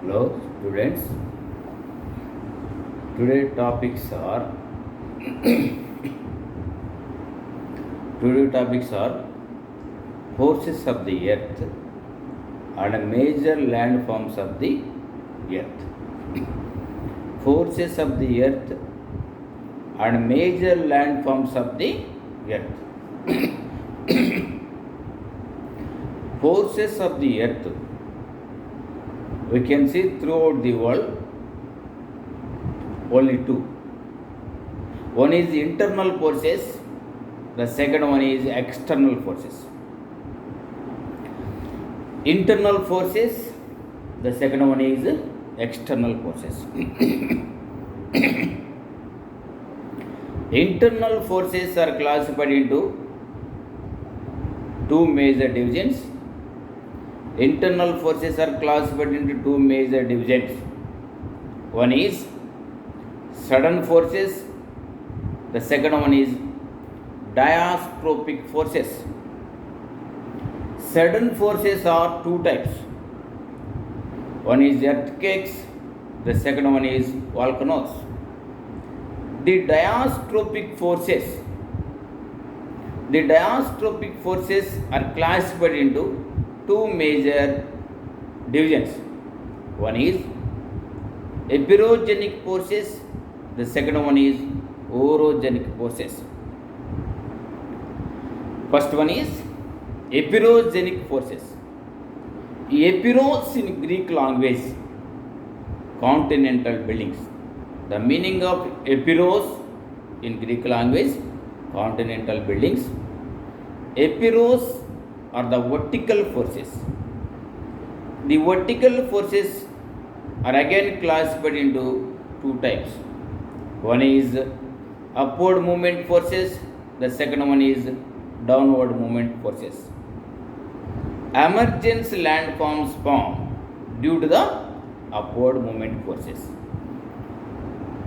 Hello, students. Today topics are forces of the earth and major landforms of the earth. Forces of the earth and major landforms of the earth. Forces of the earth we can see throughout the world only two. One is internal forces, the second one is external forces. Internal forces, the second one is external forces. Internal forces are classified into two major divisions. Internal forces are classified into two major divisions. One is sudden forces, the second one is diastrophic forces. Sudden forces are two types. One is earthquakes, the second one is volcanoes. The diastrophic forces are classified into two major divisions. One is epirogenic forces, the second one is orogenic forces. First one is epirogenic forces. Epiros in Greek language, continental buildings. The meaning of epiros in Greek language, continental buildings. Epiros are the vertical forces. The vertical forces are again classified into two types. One is upward movement forces, the second one is downward movement forces. Emergence landforms form due to the upward movement forces.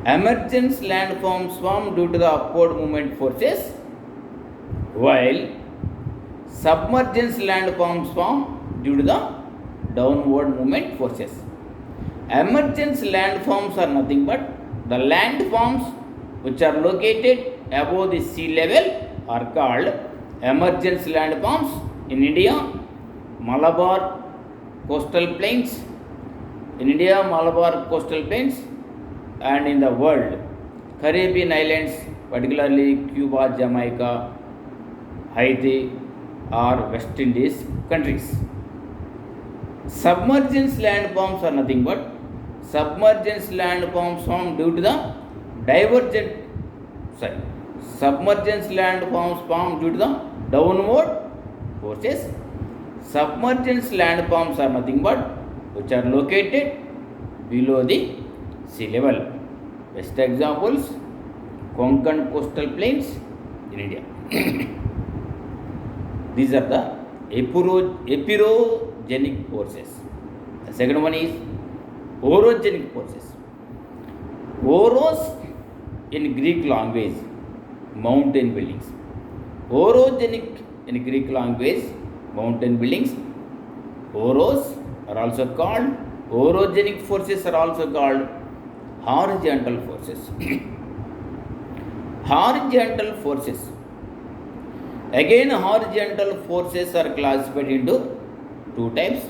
Emergence landforms form due to the upward movement forces, while submergence landforms form due to the downward movement forces. Emergence landforms are nothing but the landforms which are located above the sea level are called emergence landforms. In India, Malabar coastal plains. In India, Malabar coastal plains, and in the world, Caribbean islands, particularly Cuba, Jamaica, Haiti, or West Indies countries. Submergence landforms are nothing but submergence landforms formed due to the submergence landforms formed due to the downward forces. Submergence landforms are nothing but which are located below the sea level. Best examples: Konkan coastal plains in India. These are the epirogenic forces. The second one is orogenic forces. Oros in Greek language, mountain buildings. Orogenic in Greek language, mountain buildings. Oros are also called, orogenic forces are also called horizontal forces. Horizontal forces. Again, horizontal forces are classified into two types.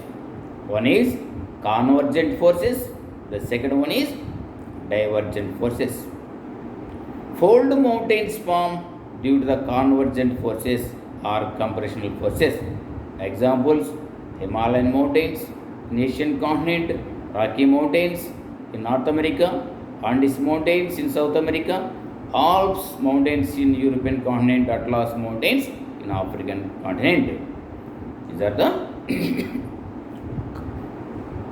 One is convergent forces, the second one is divergent forces. Fold mountains form due to the convergent forces or compressional forces. Examples: Himalayan mountains in Asian continent, Rocky mountains in North America, Andes mountains in South America, Alps mountains in European continent, Atlas mountains in African continent. These are the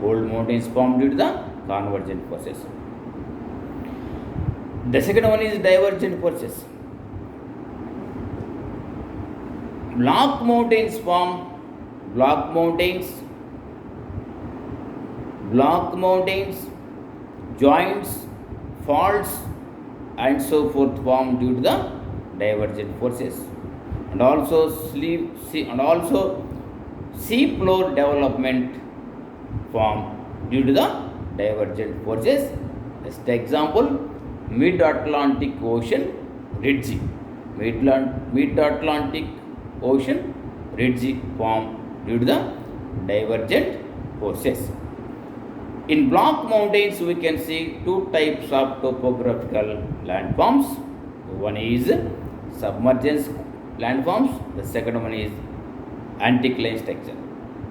fold mountains formed due to the convergent forces. The second one is divergent forces. Block mountains form, block mountains, joints, faults, and so forth form due to the divergent forces. And also sea floor development form due to the divergent forces. Just example, Mid-Atlantic Ocean ridge. Mid-Atlantic Ocean ridge formed due to the divergent forces. In block mountains, we can see two types of topographical landforms. One is submergence landforms, the second one is anticline structure.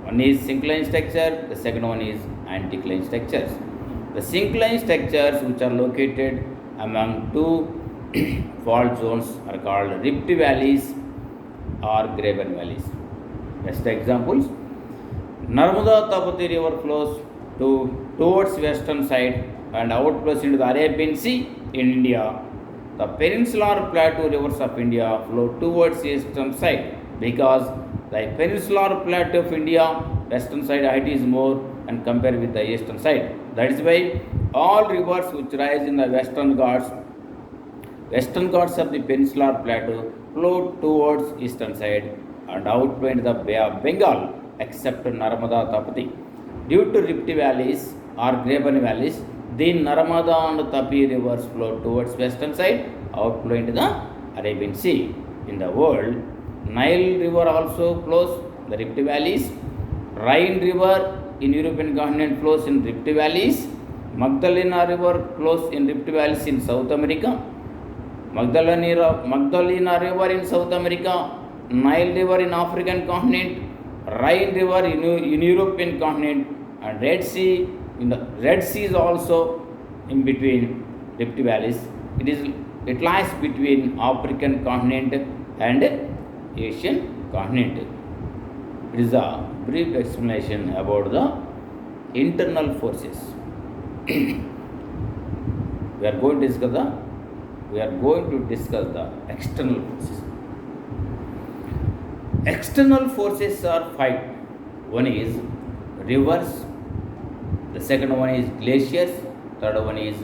One is syncline structure, the second one is anticline structures. The syncline structures, which are located among two fault zones, are called rift valleys or graben valleys. Best examples: Narmada Tapati river flows towards western side and outflows into the Arabian Sea in India. The peninsular plateau rivers of India flow towards eastern side because the peninsular plateau of India western side height is more and compared with the eastern side. That is why all rivers which rise in the western Ghats of the peninsular plateau flow towards eastern side and outflow into the Bay of Bengal except Narmada Tapati. Due to rift valleys or graben valleys, the Narmada and Tapi rivers flow towards western side, outflow into the Arabian Sea. In the world, Nile river also flows the rift valleys. Rhine river in European continent flows in rift valleys. Magdalena river flows in rift valleys in South America. Magdalena river in South America, Nile river in African continent, Rhine river in European continent, and Red Sea is also in between rift valleys. It lies between African continent and Asian continent. It is a brief explanation about the internal forces. We are going to discuss the external forces. External forces are five. One is rivers, the second one is glaciers, third one is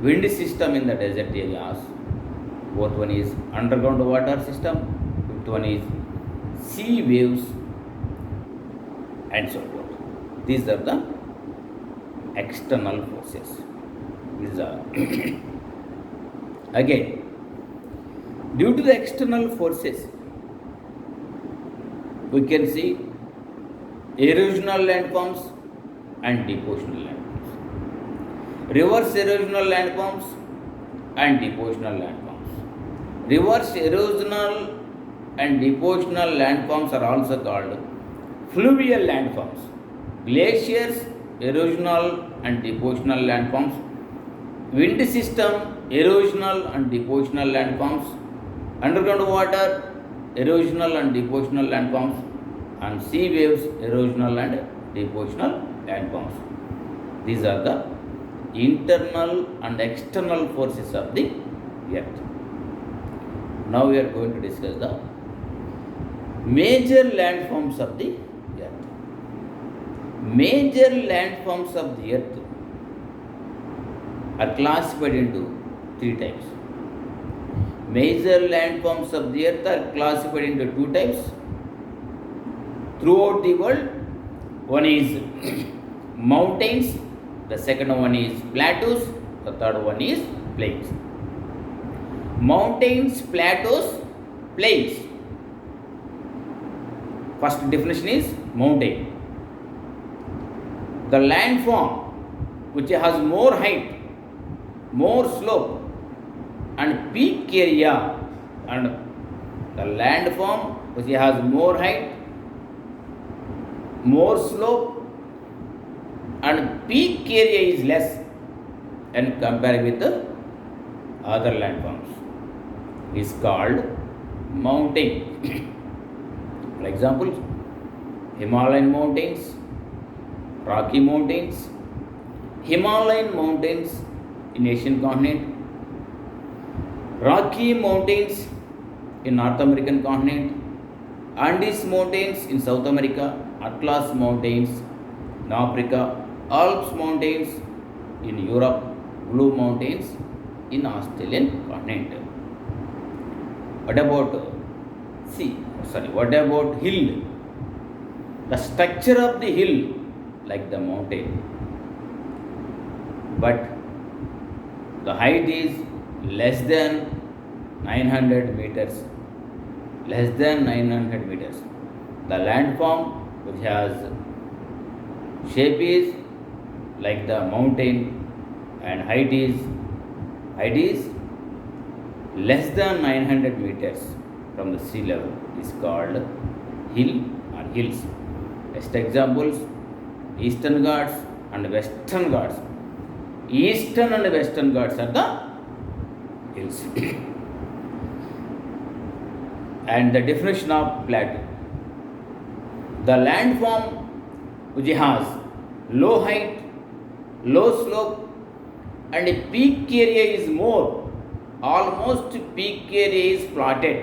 wind system in the desert areas, fourth one is underground water system, fifth one is sea waves, and so forth. These are the external forces. These are again, due to the external forces, we can see erosional landforms and depositional landforms. Reverse erosional landforms and depositional landforms. Reverse erosional and depositional landforms are also called fluvial landforms. Glaciers, erosional and depositional landforms. Wind system, erosional and depositional landforms. Underground water, erosional and depositional landforms, and sea waves, erosional and depositional landforms. These are the internal and external forces of the earth. Now we are going to discuss the major landforms of the earth. Major landforms of the earth are classified into three types. Major landforms of the earth are classified into two types throughout the world. One is mountains, the second one is plateaus, the third one is plains. Mountains, plateaus, plains. First definition is mountain. The landform which has more height, more slope, and peak area, and the landform which has more height, more slope, and peak area is less and compared with the other landforms is called mountain. For example, Himalayan mountains, Rocky mountains. Himalayan mountains in Asian continent, Rocky mountains in North American continent, Andes mountains in South America, Atlas mountains in Africa, Alps mountains in Europe, Blue mountains in Australian continent. What about hill? The structure of the hill, like the mountain, but the height is less than 900 meters. Less than 900 meters. The landform which has shape is like the mountain and height is less than 900 meters from the sea level is called hill or hills. Best examples: Eastern Ghats and Western Ghats. Eastern and Western Ghats are the hills. And the definition of plateau: the landform which has low height, low slope, and a peak area is more. Almost peak area is plotted.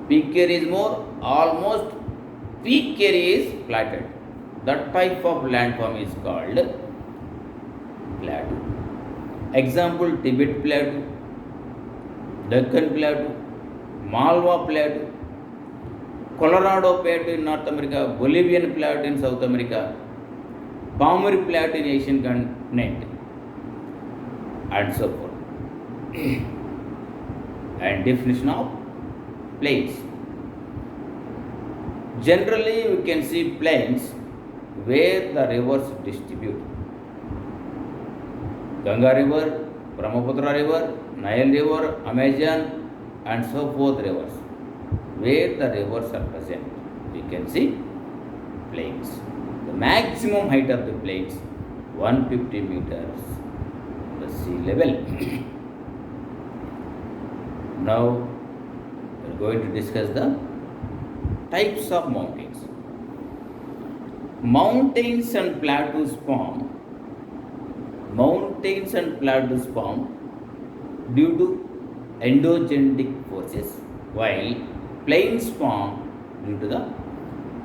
Peak area is more. Almost peak area is platted. That type of landform is called plateau. Example: Tibet Plateau, Deccan Plateau, Malwa Plateau, Colorado Plateau in North America, Bolivian Plateau in South America, Pamir Plateau in Asian continent, and so forth. And definition of plains: generally we can see plains where the rivers distribute. Ganga River, Brahmaputra River, Nile River, Amazon, and so forth rivers. Where the rivers are present, we can see plains. The maximum height of the plains 150 meters, the sea level. Now we are going to discuss the types of mountains. Mountains and plateaus form due to endogenic forces, while plains form due to the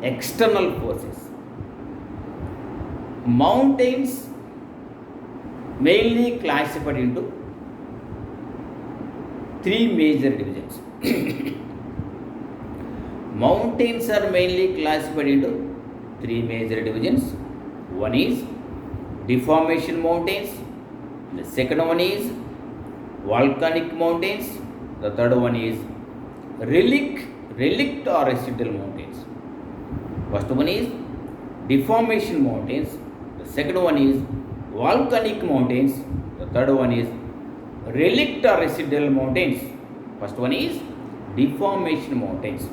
external forces. Mountains mainly classified into three major divisions. Mountains are mainly classified into three major divisions. One is deformation mountains, the second one is volcanic mountains, the third one is relict or residual mountains. First one is deformation mountains, the second one is volcanic mountains, the third one is relict or residual mountains. First one is deformation mountains.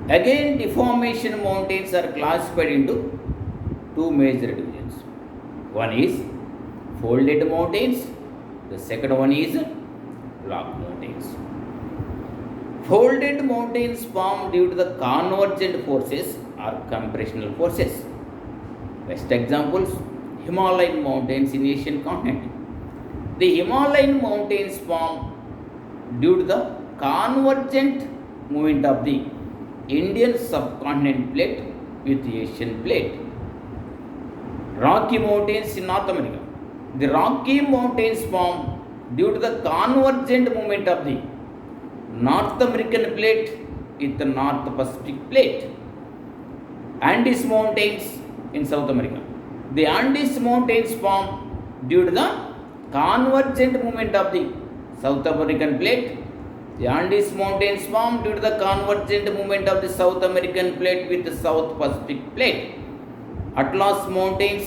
Again, deformation mountains are classified into two major divisions. One is folded mountains, the second one is block mountains. Folded mountains form due to the convergent forces or compressional forces. Best examples: Himalayan mountains in Asian continent. The Himalayan mountains form due to the convergent movement of the Indian subcontinent plate with the Asian plate. Rocky mountains in North America. The Rocky mountains form due to the convergent movement of the North American plate with the North Pacific plate. Andes mountains in South America. The Andes mountains form due to the convergent movement of the South American plate. The Andes mountains form due to the convergent movement of the South American plate with the South Pacific plate. Atlas mountains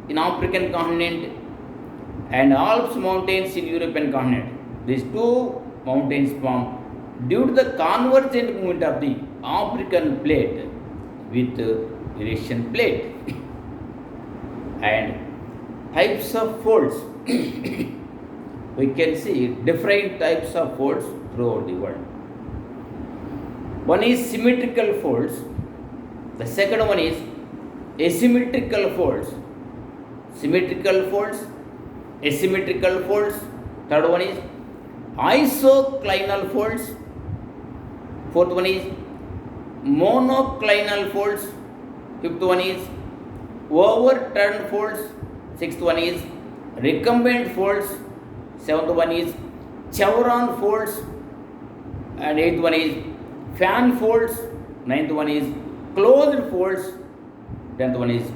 in African continent and Alps mountains in European continent. These two mountains form due to the convergent movement of the African plate with the Eurasian plate. And types of folds. We can see different types of folds throughout the world. One is symmetrical folds. The second one is asymmetrical folds. Symmetrical folds, asymmetrical folds. Third one is isoclinal folds. Fourth one is monoclinal folds. Fifth one is overturned folds. Sixth one is recumbent folds. Seventh one is chevron folds. And eighth one is fan folds. Ninth one is closed folds. 10th one is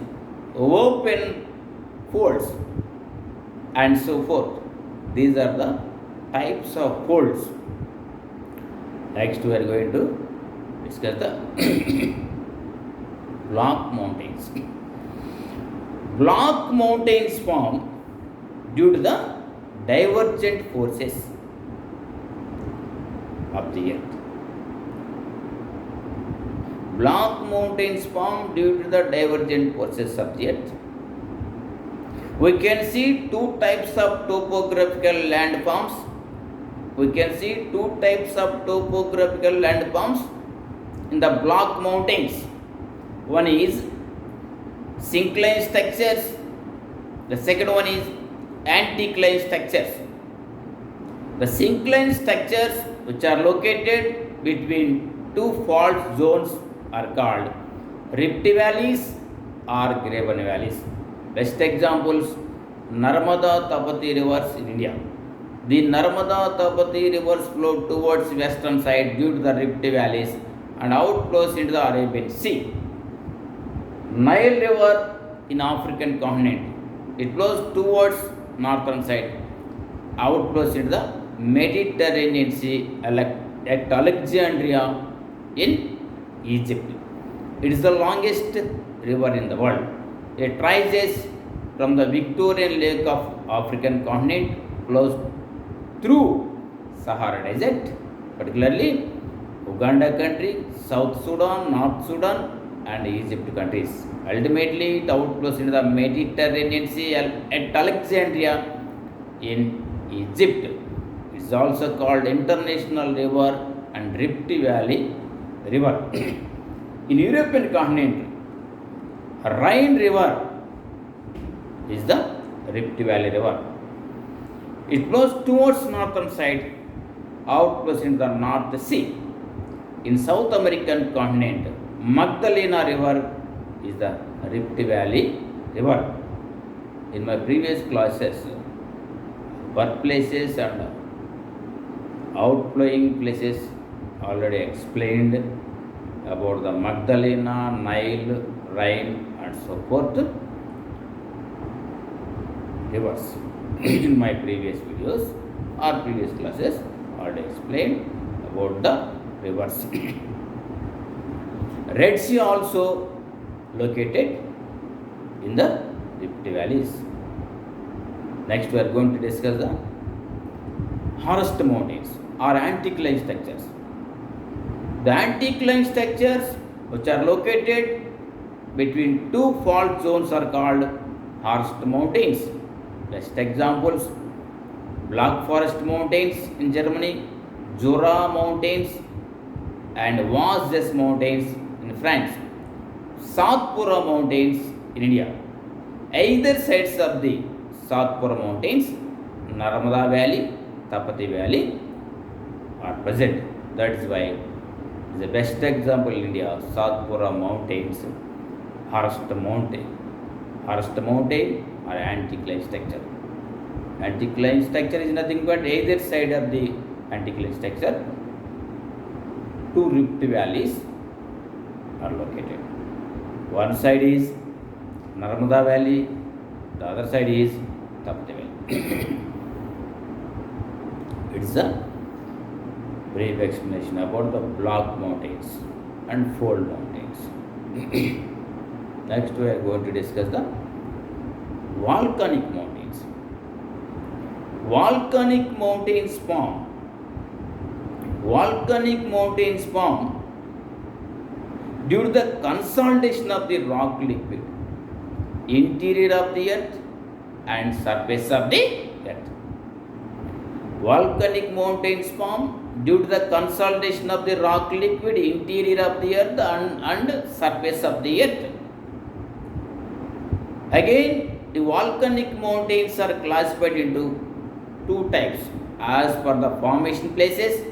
open folds, and so forth. These are the types of folds. Next we are going to discuss the block mountains. Block mountains form due to the divergent forces of the earth. Block mountains form due to the divergent forces of the earth. We can see two types of topographical landforms. We can see two types of topographical landforms in the block mountains. One is syncline structures. The second one is anticline structures. The syncline structures which are located between two fault zones are called rift valleys or graben valleys. Best examples, Narmada Tapati rivers in India. The Narmada Tapati rivers flow towards western side due to the rift valleys and outflows into the Arabian Sea. Nile river in African continent, it flows towards northern side, outflows into the Mediterranean Sea at Alexandria in Egypt. It is the longest river in the world. It rises from the Victorian Lake of African continent, flows through Sahara Desert, particularly Uganda country, South Sudan, North Sudan, and Egypt countries. Ultimately, it outflows into the Mediterranean Sea at Alexandria in Egypt. It is also called International River and Rift Valley River. In European continent, Rhine River is the Rift Valley River. It flows towards northern side, outflows into the North Sea. In South American continent, Magdalena River is the Rift Valley River. In my previous classes, birthplaces and outflowing places already explained about the Magdalena, Nile, Rhine, and so forth rivers. In my previous videos or previous classes already explained about the rivers. Red Sea also located in the Rift valleys. Next we are going to discuss the Horst mountains or anticline structures. The anticline structures which are located between two fault zones are called Horst mountains. Best examples, Black Forest mountains in Germany, Jura mountains and Vosges mountains in France, Satpura mountains in India. Either sides of the Satpura mountains, Narmada valley, Tapati valley are present. That is why the best example in India, Satpura mountains, Horst mountain. Horst mountain or anticline structure. Anticline structure is nothing but either side of the anticline structure, two rift valleys are located. One side is Narmada valley, the other side is Tapti valley. It's a brief explanation about the block mountains and fold mountains. Next we are going to discuss the volcanic mountains. Volcanic mountains form due to the consolidation of the rock liquid, interior of the earth and surface of the earth. Volcanic mountains form due to the consolidation of the rock liquid, interior of the earth and surface of the earth. Again, the volcanic mountains are classified into two types. As per the formation places,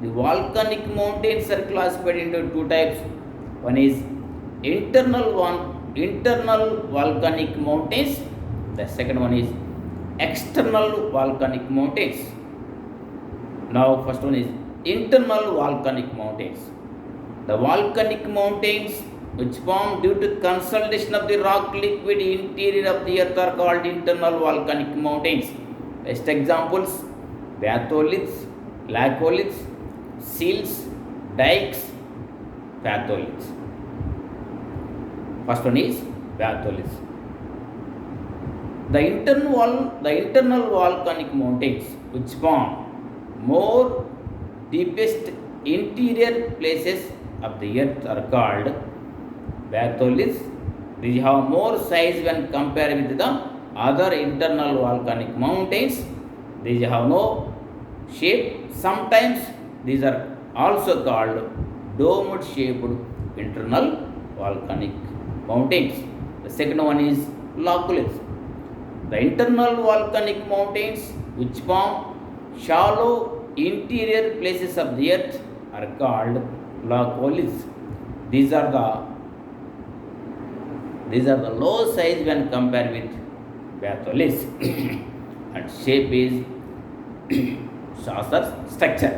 the volcanic mountains are classified into two types. One is internal volcanic mountains. The second one is external volcanic mountains. Now, first one is internal volcanic mountains. The volcanic mountains which form due to consolidation of the rock liquid interior of the earth are called internal volcanic mountains. Best examples: batholiths, laccoliths, silts, dikes, batholiths. First one is batholiths. The internal volcanic mountains which form more deepest interior places of the earth are called batholiths. These have more size when compared with the other internal volcanic mountains. These have no shape. Sometimes these are also called dome shaped internal volcanic mountains. The second one is laccoliths. The internal volcanic mountains which form shallow interior places of the earth are called laccoliths. These are the low size when compared with batholiths and shape is saucer structure.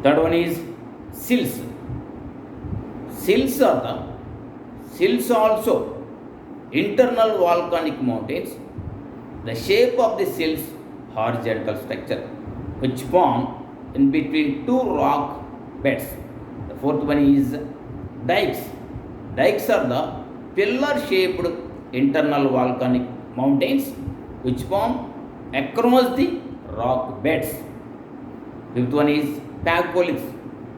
Third one is silts. Silts also internal volcanic mountains. The shape of the silts horizontal structure which form in between two rock beds. The fourth one is dikes. Dikes are the pillar shaped internal volcanic mountains which form across the rock beds. Fifth one is pachyoliths.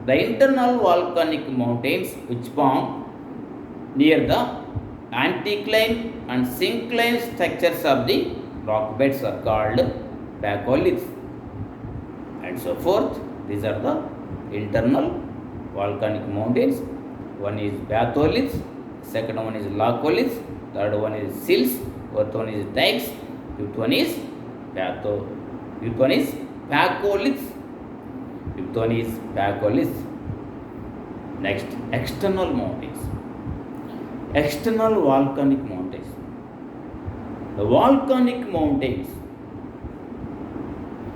The internal volcanic mountains which form near the anticline and syncline structures of the rock beds are called pachyoliths, and so forth. These are the internal volcanic mountains. One is batholiths, second one is laccoliths, third one is silts, fourth one is dikes, fifth one is pachyoliths, fifth one is pachyoliths. Next, external mountains. External volcanic mountains. The volcanic mountains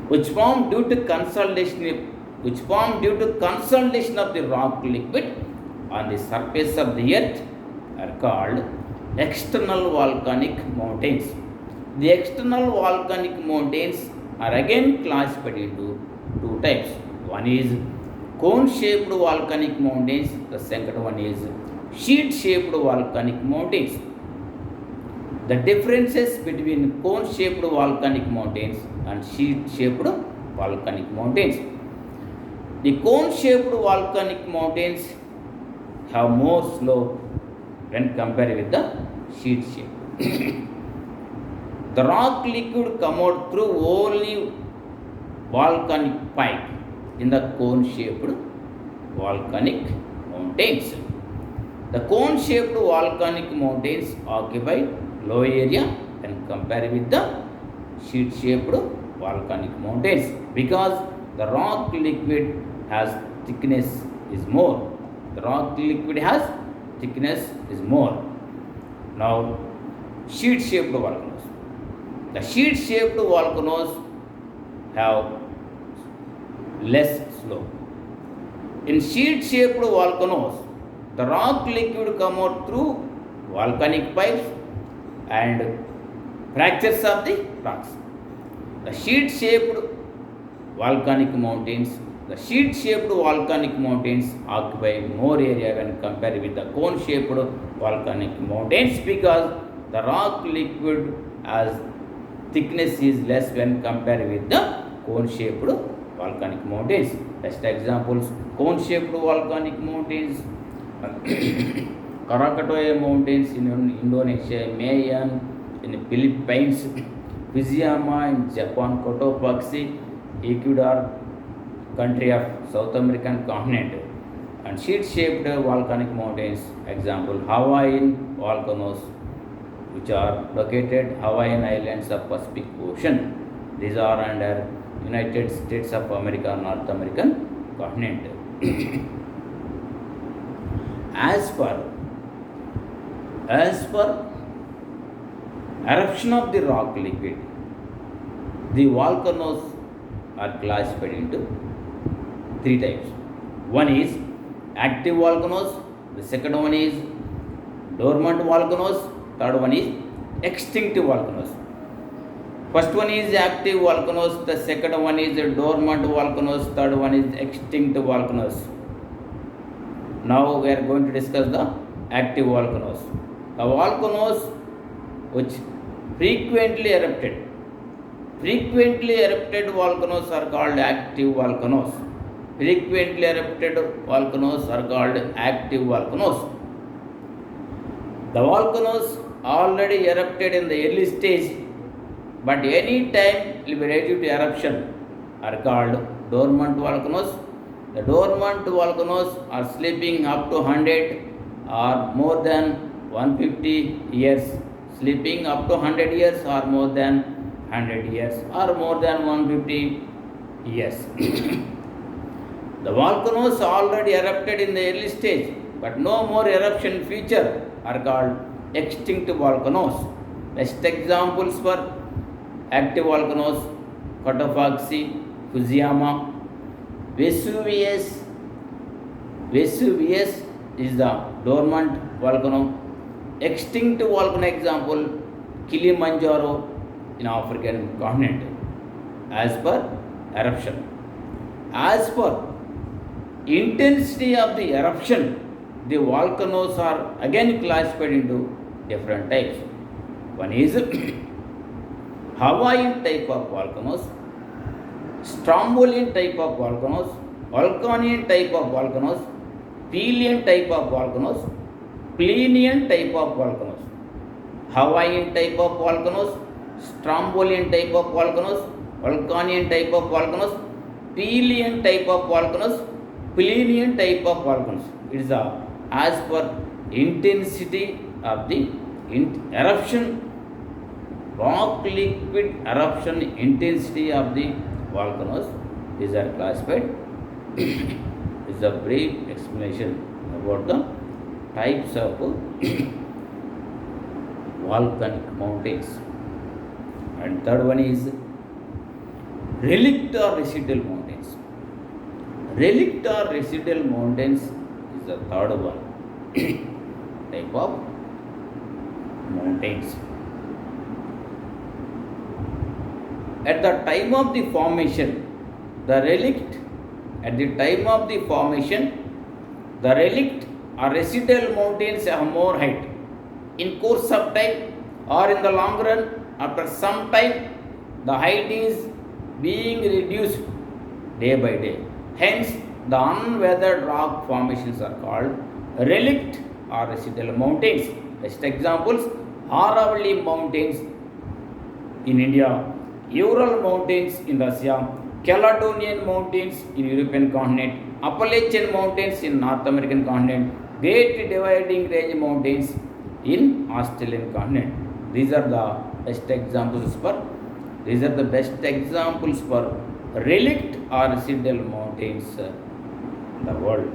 which form due to consolidation of the rock liquid on the surface of the earth are called external volcanic mountains. The external volcanic mountains are again classified into two types. One is cone-shaped volcanic mountains. The second one is sheet-shaped volcanic mountains. The differences between cone-shaped volcanic mountains and sheet-shaped volcanic mountains. The cone-shaped volcanic mountains have more slope when compared with the sheet shape. The rock liquid come out through only volcanic pipe in the cone-shaped volcanic mountains. The cone-shaped volcanic mountains occupy low area when compared with the sheet-shaped volcanic mountains because the rock liquid has thickness is more. The rock liquid has thickness is more. Now, sheet-shaped volcanoes. The sheet-shaped volcanoes have less slope. In sheet-shaped volcanoes, the rock liquid come out through volcanic pipes and fractures of the rocks. The sheet-shaped volcanic mountains occupy more area when compared with the cone-shaped volcanic mountains because the rock liquid as thickness is less when compared with the cone-shaped volcanic mountains. Best examples: cone-shaped volcanic mountains, Krakatoa Mountains in Indonesia, Mayon in Philippines, Fujiyama in Japan, Cotopaxi, Ecuador, country of South American continent, and sheet-shaped volcanic mountains, example Hawaiian volcanoes, which are located Hawaiian Islands of Pacific Ocean. These are under United States of America, North American continent. As per eruption of the rock liquid, the volcanoes are classified into three types. One is active volcanoes, the second one is dormant volcanoes, third one is extinct volcanoes. First one is active volcanoes, the second one is dormant volcanoes, third one is extinct volcanoes. Now we are going to discuss the active volcanoes. The volcanoes which frequently erupted volcanoes are called active volcanoes. Frequently erupted volcanoes are called active volcanoes. The volcanoes already erupted in the early stage, but any time will be ready to eruption are called dormant volcanoes. The dormant volcanoes are sleeping up to 100 or more than 150 years, sleeping up to 100 years or more than 100 years or more than 150 years. The volcanoes already erupted in the early stage, but no more eruption in future are called extinct volcanoes. Best examples for active volcanoes: Cotopaxi, Fujiyama, Vesuvius. Vesuvius is the dormant volcano. Extinct volcano example: Kilimanjaro in African continent. As per eruption, as per intensity of the eruption, the volcanoes are again classified into different types. One is Hawaiian type of volcanoes, Strombolian type of volcanoes, Vulcanian type of volcanoes, Pelian type of volcanoes, Plinian type of volcanoes. Hawaiian type of volcanoes, Strombolian type of volcanoes, Vulcanian type of volcanoes, Pelian type of volcanoes, Plinian type of volcanoes. It is as per intensity of the eruption, rock liquid eruption intensity of the volcanoes. These are classified. This is a brief explanation about the types of volcanic mountains. And third one is relict or residual mountains. Relict or residual mountains is the third one type of mountains. At the time of the formation, the relict, at the time of the formation, the relict or residual mountains have more height. In course of time or in the long run, after some time, the height is being reduced day by day. Hence, the unweathered rock formations are called relict or residual mountains. Best examples: Aravalli Mountains in India, Ural Mountains in Russia, Caledonian Mountains in European continent, Appalachian Mountains in North American continent, Great Dividing Range Mountains in Australian continent. These are the best examples for relict or residual mountains in the world.